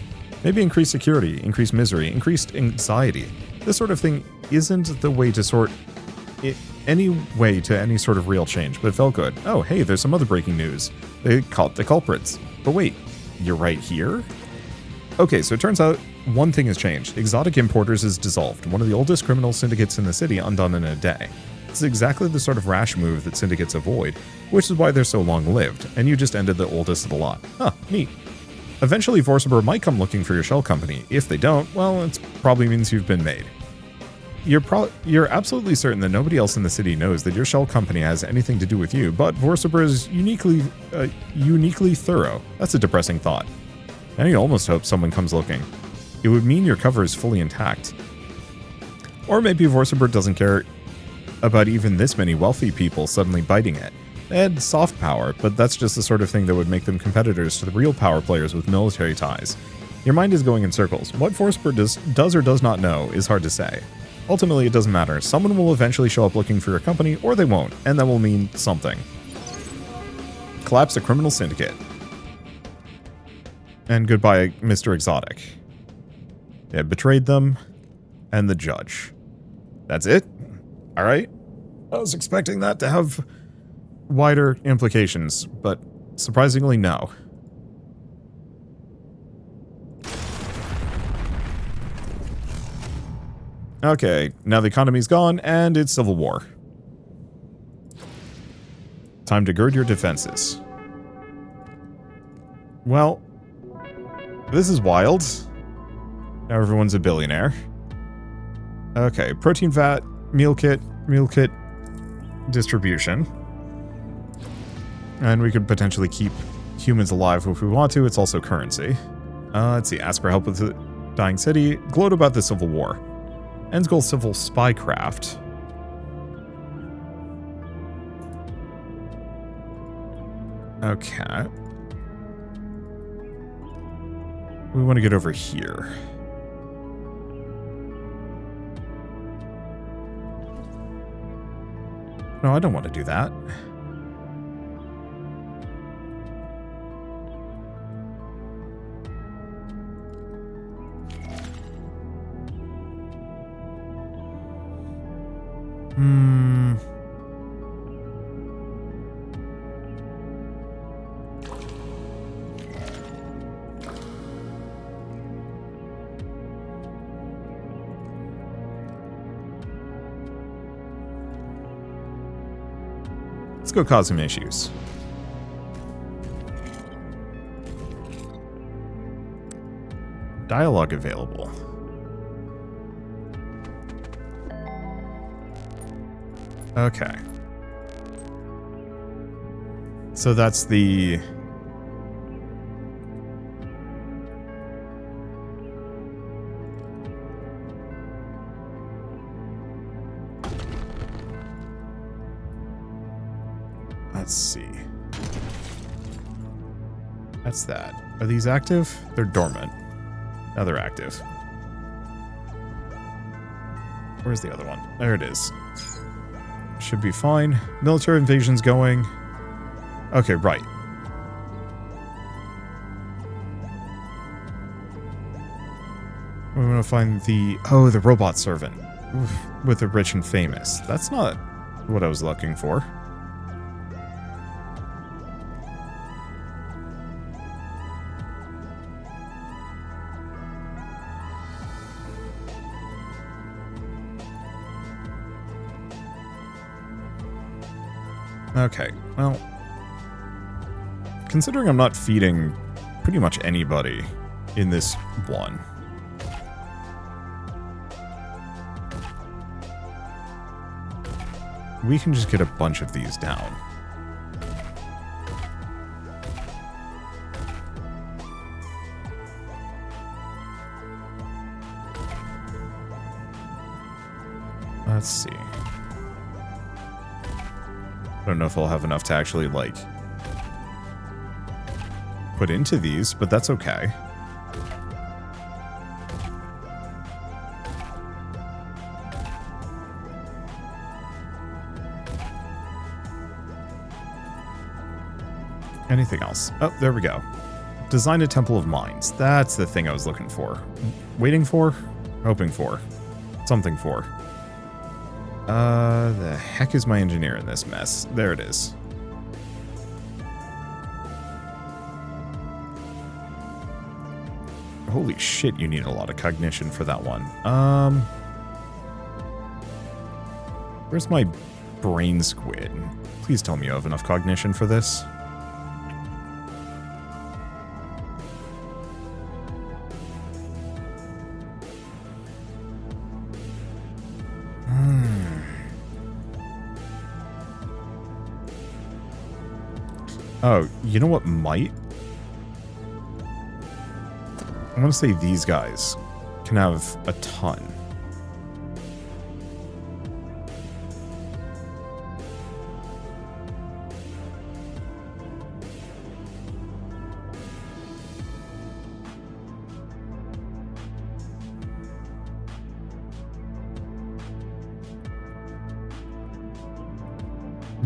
Maybe increased security, increased misery, increased anxiety. This sort of thing isn't the way to sort it any way to any sort of real change, but it felt good. Oh, hey, there's some other breaking news. They caught the culprits. But wait, you're right here? Okay, so it turns out one thing has changed. Exotic Importers is dissolved, one of the oldest criminal syndicates in the city undone in a day. It's exactly the sort of rash move that syndicates avoid, which is why they're so long-lived, and you just ended the oldest of the lot. Huh, neat. Eventually, Vorsaber might come looking for your shell company. If they don't, well, it probably means you've been made. You're absolutely certain that nobody else in the city knows that your shell company has anything to do with you, but Vorsaber is uniquely thorough. That's a depressing thought. And you almost hope someone comes looking. It would mean your cover is fully intact. Or maybe Vorsaber doesn't care about even this many wealthy people suddenly biting it. They had soft power, but that's just the sort of thing that would make them competitors to the real power players with military ties. Your mind is going in circles. What Vorsaber does or does not know is hard to say. Ultimately, it doesn't matter. Someone will eventually show up looking for your company, or they won't, and that will mean something. Collapse the criminal syndicate. And goodbye, Mr. Exotic. They have betrayed them, and the judge. That's it? Alright. I was expecting that to have wider implications, but surprisingly no. Okay, now the economy's gone, and it's civil war. Time to gird your defenses. Well, this is wild. Now everyone's a billionaire. Okay, protein vat, meal kit, distribution. And we could potentially keep humans alive if we want to. It's also currency. Let's see, ask for help with the dying city. Gloat about the civil war. Ends goal civil spycraft. Okay. We want to get over here. No, I don't want to do that. Let's go cause some issues. Dialogue available. Okay. So that's the... Let's see. That's that. Are these active? They're dormant. Now they're active. Where's the other one? There it is. Should be fine. Military invasion's going. Okay, right. We want to find the... Oh, the robot servant. Oof, with the rich and famous. That's not what I was looking for. Okay, well... Considering I'm not feeding pretty much anybody in this one... we can just get a bunch of these down. Let's see. I don't know if I'll have enough to actually, like, put into these, but that's okay. Anything else? Oh, there we go. Design a Temple of Minds. That's the thing I was looking for. Waiting for? Hoping for. Something for. The heck is my engineer in this mess? There it is. Holy shit, you need a lot of cognition for that one. Where's my brain squid? Please tell me you have enough cognition for this. Oh, you know what might? I want to say these guys can have a ton.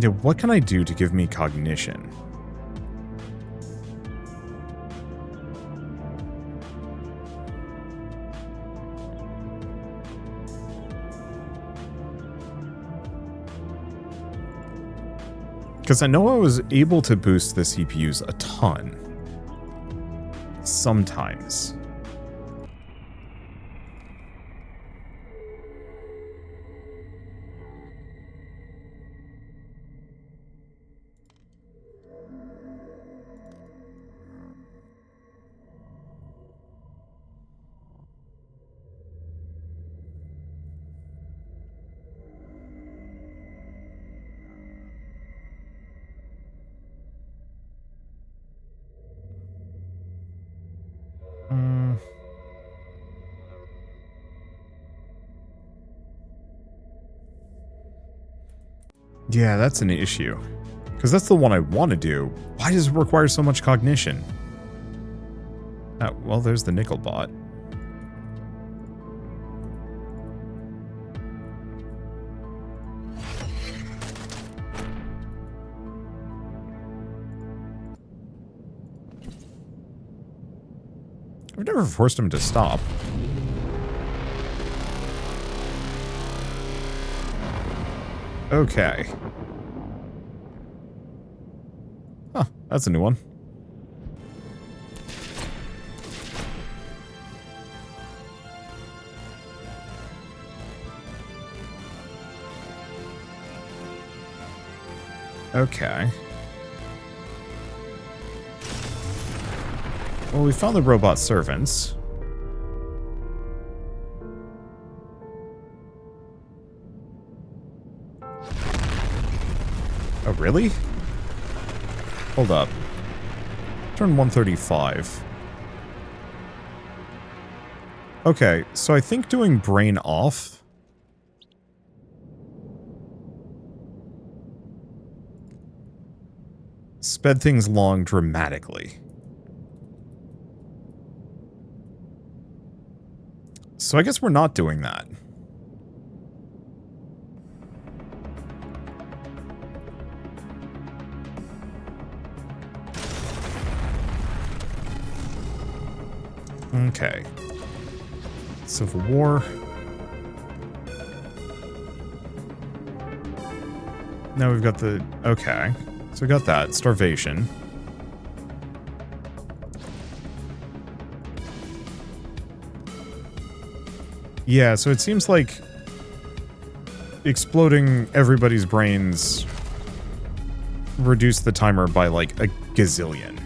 Yeah, what can I do to give me cognition? Because I know I was able to boost the CPUs a ton. Sometimes. Yeah, that's an issue. Because that's the one I want to do. Why does it require so much cognition? Oh, well, there's the nickel bot. I've never forced him to stop. Okay. Huh, that's a new one. Okay. Well, we found the robot servants. Oh, really? Hold up. Turn 135. Okay, so I think doing brain off sped things along dramatically. So I guess we're not doing that. Okay. Civil War. Now we've got the... Okay. So we got that. Starvation. Yeah, so it seems like exploding everybody's brains reduced the timer by like a gazillion.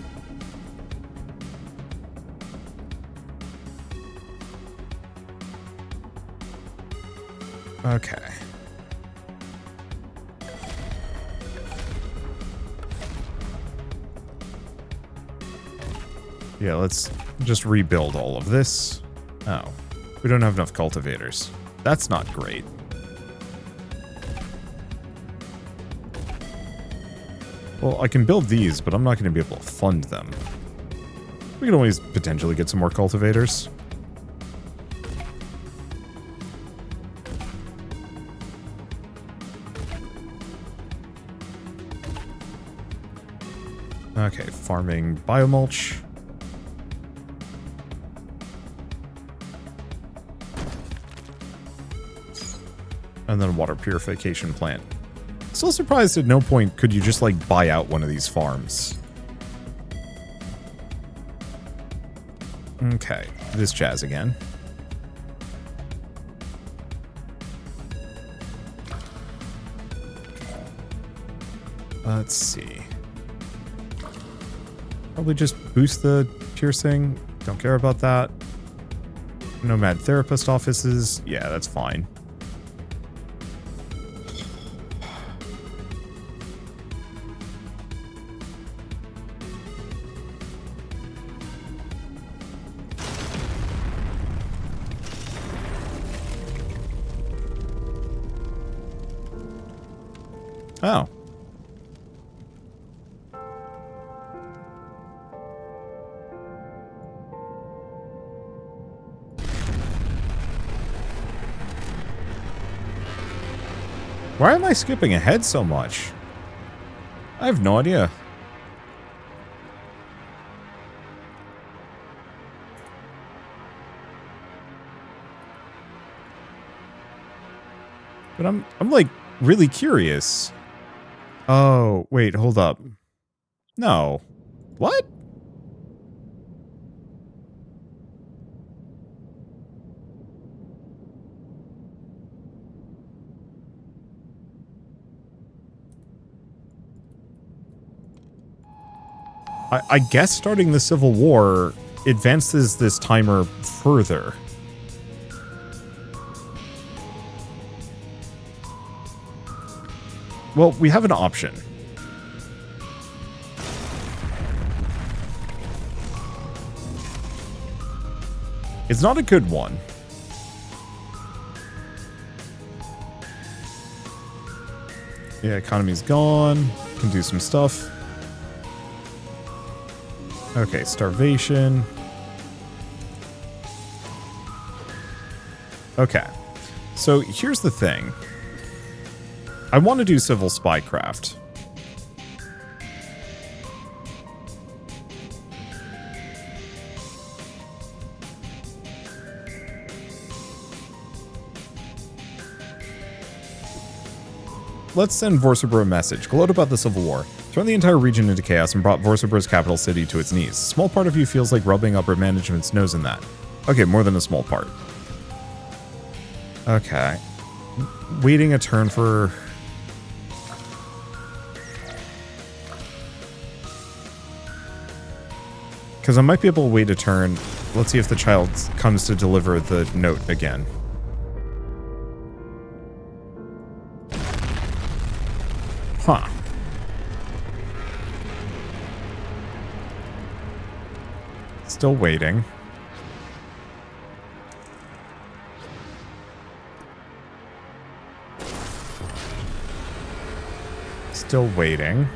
Okay. Yeah, let's just rebuild all of this. Oh. We don't have enough cultivators. That's not great. Well, I can build these, but I'm not going to be able to fund them. We can always potentially get some more cultivators. Okay, farming biomulch. And then a water purification plant. Still surprised at no point could you just, like, buy out one of these farms. Okay, this jazz again. Let's see. Probably just boost the piercing. Don't care about that. Nomad therapist offices. Yeah, that's fine. Oh. Why am I skipping ahead so much? I have no idea. But I'm like really curious. Oh, wait, hold up. No. What? I guess starting the Civil War advances this timer further. Well, we have an option. It's not a good one. Yeah, economy's gone. Can do some stuff. Okay, starvation. Okay. So here's the thing. I want to do civil spycraft. Let's send Vorsobro a message. Gloat about the Civil War. Turned the entire region into chaos and brought Vorsobro's capital city to its knees. A small part of you feels like rubbing upper management's nose in that. Okay, more than a small part. Okay. Waiting a turn for... Because I might be able to wait a turn. Let's see if the child comes to deliver the note again. Huh. Still waiting. Still waiting.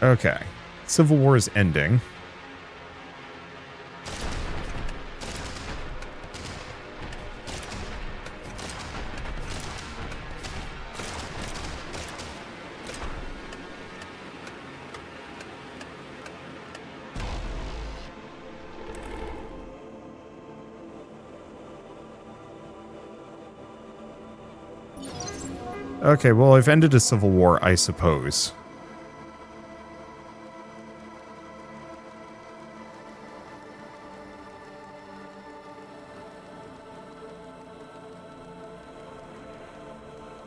Okay. Civil War is ending. Okay, well, I've ended a civil war, I suppose.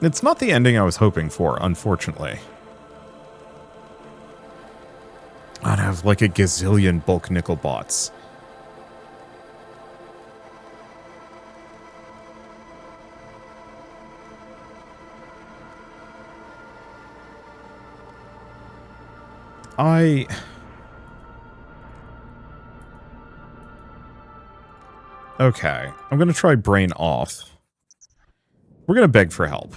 It's not the ending I was hoping for, unfortunately. I'd have like a gazillion bulk nickel bots. Okay, I'm gonna try brain off. We're gonna beg for help.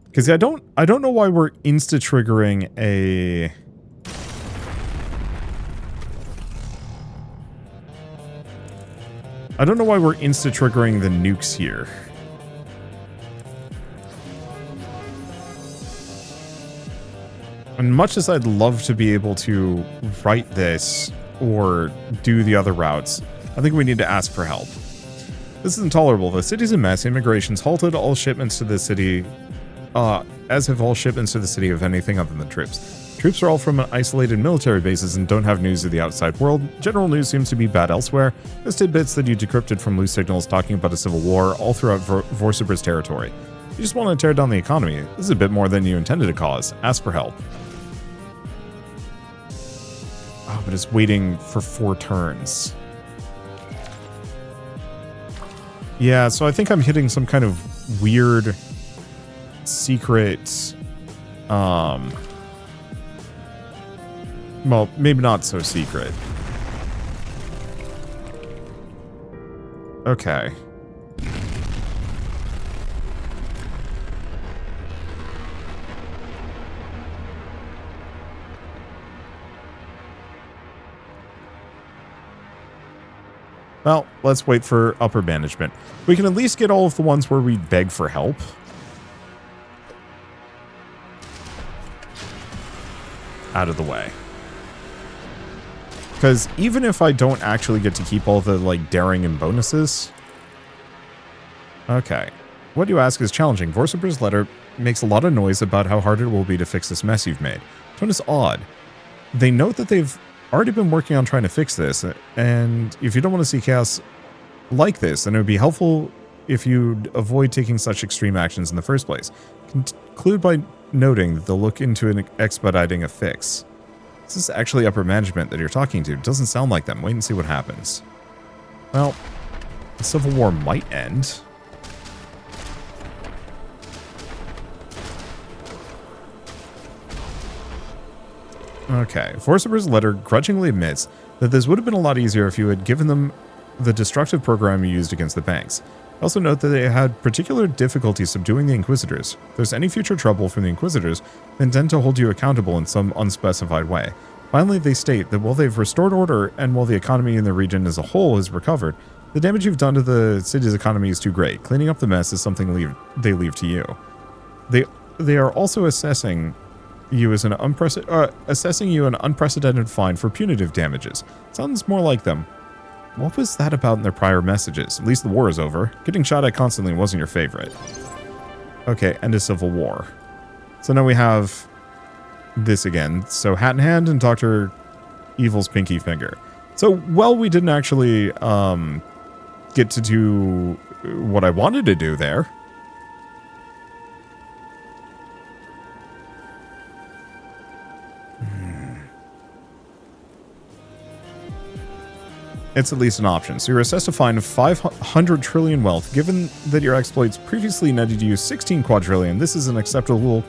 Because I don't know why we're insta-triggering a... I don't know why we're insta-triggering the nukes here. And much as I'd love to be able to write this or do the other routes, I think we need to ask for help. This is intolerable. The city's a mess. Immigration's halted all shipments to the city, as have all shipments to the city of anything other than troops. Troops are all from isolated military bases and don't have news of the outside world. General news seems to be bad elsewhere. There's tidbits that you decrypted from loose signals talking about a civil war all throughout Vorsaber's territory. You just want to tear down the economy. This is a bit more than you intended to cause. Ask for help. Oh, but it's waiting for 4 turns. Yeah, so I think I'm hitting some kind of weird secret, well, maybe not so secret. Okay. Well, let's wait for upper management. We can at least get all of the ones where we beg for help. Out of the way. Because even if I don't actually get to keep all the, like, daring and bonuses... Okay. What you ask is challenging. Vorsaber's letter makes a lot of noise about how hard it will be to fix this mess you've made. Tone is odd. They note that they've already been working on trying to fix this, and if you don't want to see chaos like this, then it would be helpful if you'd avoid taking such extreme actions in the first place. Conclude by noting that they'll look into expediting a fix. Is this actually upper management that you're talking to? It doesn't sound like them. Wait and see what happens. Well, the Civil War might end. Okay, Vorsaber's letter grudgingly admits that this would have been a lot easier if you had given them the destructive program you used against the banks. Also note that they had particular difficulty subduing the Inquisitors. If there's any future trouble from the Inquisitors, they intend to hold you accountable in some unspecified way. Finally, they state that while they've restored order and while the economy in the region as a whole has recovered, the damage you've done to the city's economy is too great. Cleaning up the mess is something they leave to you. They are also assessing you an unprecedented fine for punitive damages. Sounds more like them. What was that about in their prior messages? At least the war is over. Getting shot at constantly wasn't your favorite. Okay, end of Civil War. So now we have this again. So Hat in Hand and Dr. Evil's Pinky Finger. So, well, we didn't actually get to do what I wanted to do there. It's at least an option. So you're assessed a fine of 500 trillion wealth. Given that your exploits previously netted you 16 quadrillion, this is an acceptable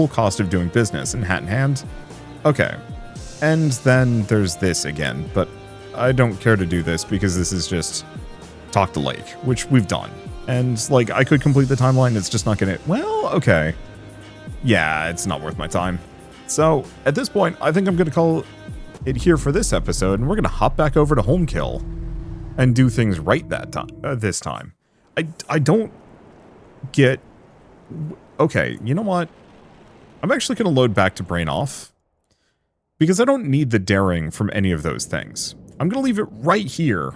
cost of doing business. In Hat in Hand. Okay. And then there's this again, but I don't care to do this because this is just Talk to Lake, which we've done. And, like, I could complete the timeline, it's just not gonna... Well, okay. Yeah, it's not worth my time. So, at this point, I think I'm gonna call it here for this episode, and we're gonna hop back over to Homekill and do things right that time. This time, I don't get. Okay, you know what? I'm actually gonna load back to Brain Off because I don't need the daring from any of those things. I'm gonna leave it right here.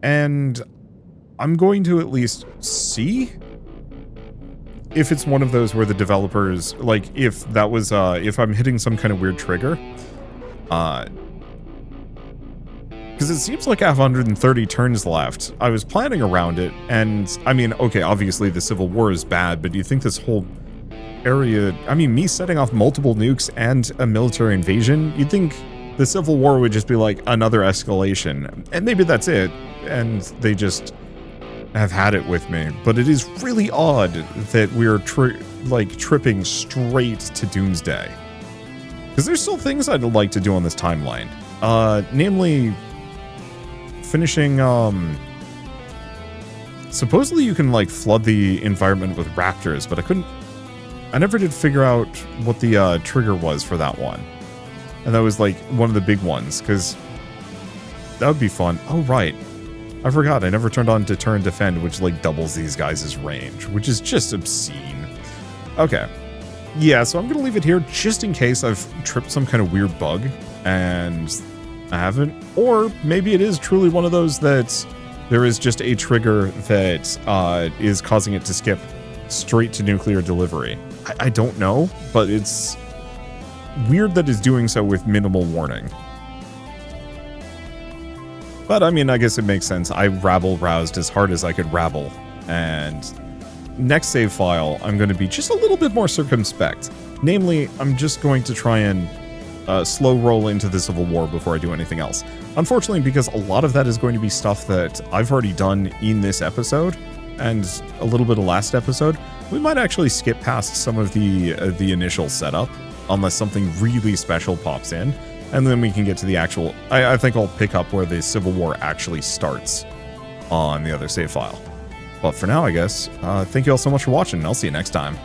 And I'm going to at least see if it's one of those where the developers, like, if that was, if I'm hitting some kind of weird trigger. Because it seems like I have 130 turns left. I was planning around it, and, I mean, okay, obviously the Civil War is bad, but do you think this whole area, I mean, me setting off multiple nukes and a military invasion, you'd think the Civil War would just be like another escalation, and maybe that's it, and they just have had it with me. But it is really odd that we're tripping straight to Doomsday, because there's still things I'd like to do on this timeline, namely finishing, supposedly you can like flood the environment with raptors, but I never did figure out what the trigger was for that one. And that was like one of the big ones, because that would be fun. Oh, right. I forgot. I never turned on Deter and Defend, which like doubles these guys' range, which is just obscene. Okay. Yeah, so I'm going to leave it here just in case I've tripped some kind of weird bug and I haven't. Or maybe it is truly one of those that there is just a trigger that is causing it to skip straight to nuclear delivery. I don't know, but it's weird that it's doing so with minimal warning. But I mean, I guess it makes sense. I rabble-roused as hard as I could rabble, and next save file, I'm going to be just a little bit more circumspect. Namely, I'm just going to try and slow roll into the Civil War before I do anything else. Unfortunately, because a lot of that is going to be stuff that I've already done in this episode, and a little bit of last episode, we might actually skip past some of the initial setup, unless something really special pops in, and then we can get to the actual... I think I'll pick up where the Civil War actually starts on the other save file. But for now, I guess, thank you all so much for watching, and I'll see you next time.